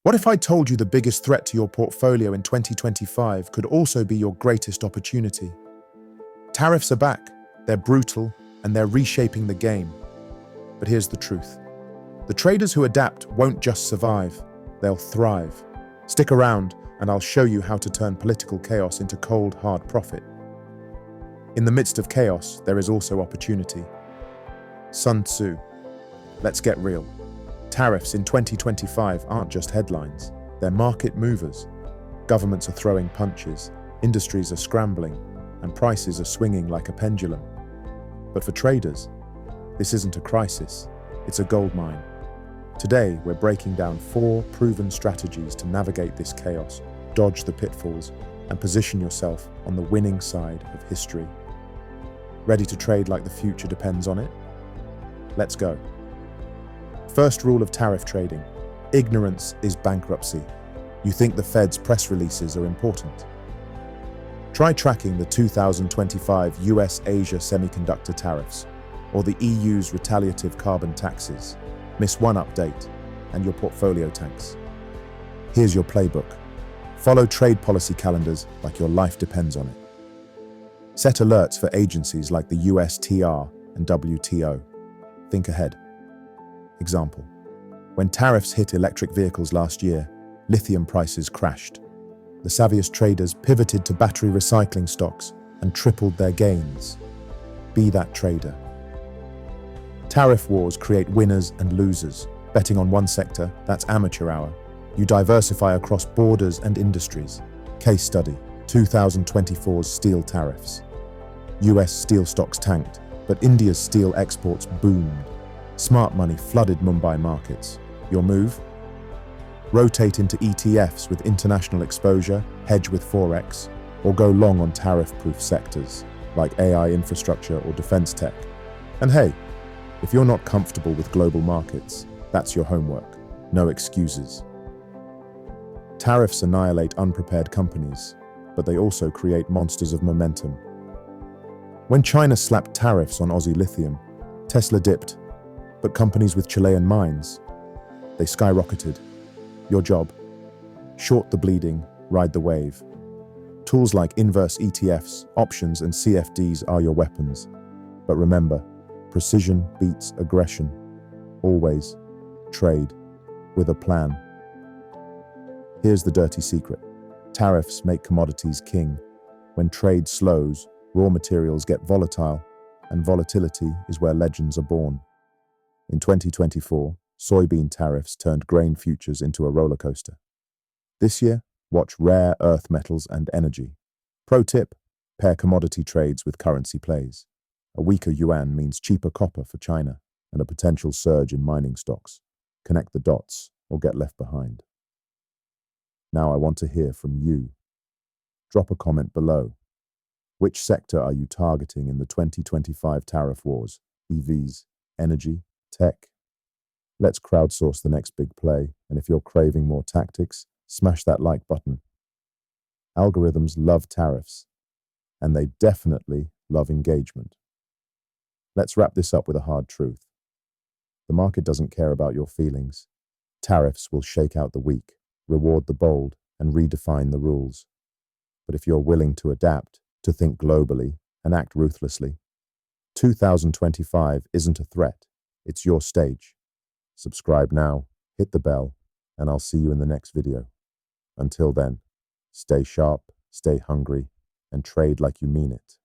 What if I told you the biggest threat to your portfolio in 2025 could also be your greatest opportunity? Tariffs are back, they're brutal, and they're reshaping the game. But here's the truth. The traders who adapt won't just survive, they'll thrive. Stick around, and I'll show you how to turn political chaos into cold, hard profit. In the midst of chaos, there is also opportunity. Sun Tzu. Let's get real. Tariffs in 2025 aren't just headlines, they're market movers. Governments are throwing punches, industries are scrambling, and prices are swinging like a pendulum. But for traders, this isn't a crisis, it's a goldmine. Today, we're breaking down 4 proven strategies to navigate this chaos, dodge the pitfalls, and position yourself on the winning side of history. Ready to trade like the future depends on it? Let's go. First rule of tariff trading: ignorance is bankruptcy. You think the Fed's press releases are important? Try tracking the 2025 US-Asia semiconductor tariffs or the EU's retaliative carbon taxes. Miss one update and your portfolio tanks. Here's your playbook. Follow trade policy calendars like your life depends on it. Set alerts for agencies like the USTR and WTO. Think ahead. Example: when tariffs hit electric vehicles last year, lithium prices crashed. The savviest traders pivoted to battery recycling stocks and tripled their gains. Be that trader. Tariff wars create winners and losers. Betting on one sector, that's amateur hour. You diversify across borders and industries. Case study: 2024's steel tariffs. US steel stocks tanked, but India's steel exports boomed. Smart money flooded Mumbai markets. Your move? Rotate into ETFs with international exposure, hedge with Forex, or go long on tariff-proof sectors like AI infrastructure or defense tech. And hey, if you're not comfortable with global markets, that's your homework. No excuses. Tariffs annihilate unprepared companies, but they also create monsters of momentum. When China slapped tariffs on Aussie lithium, Tesla dipped, but companies with Chilean mines, they skyrocketed. Your job: short the bleeding, ride the wave. Tools like inverse ETFs, options, and CFDs are your weapons. But remember, precision beats aggression. Always trade with a plan. Here's the dirty secret. Tariffs make commodities king. When trade slows, raw materials get volatile, and volatility is where legends are born. In 2024, soybean tariffs turned grain futures into a roller coaster. This year, watch rare earth metals and energy. Pro tip: pair commodity trades with currency plays. A weaker yuan means cheaper copper for China and a potential surge in mining stocks. Connect the dots or get left behind. Now I want to hear from you. Drop a comment below. Which sector are you targeting in the 2025 tariff wars? EVs, energy, tech? Let's crowdsource the next big play, and if you're craving more tactics, smash that like button. Algorithms love tariffs, and they definitely love engagement. Let's wrap this up with a hard truth. The market doesn't care about your feelings. Tariffs will shake out the weak, reward the bold, and redefine the rules. But if you're willing to adapt, to think globally, and act ruthlessly, 2025 isn't a threat, it's your stage. Subscribe now, hit the bell, and I'll see you in the next video. Until then, stay sharp, stay hungry, and trade like you mean it.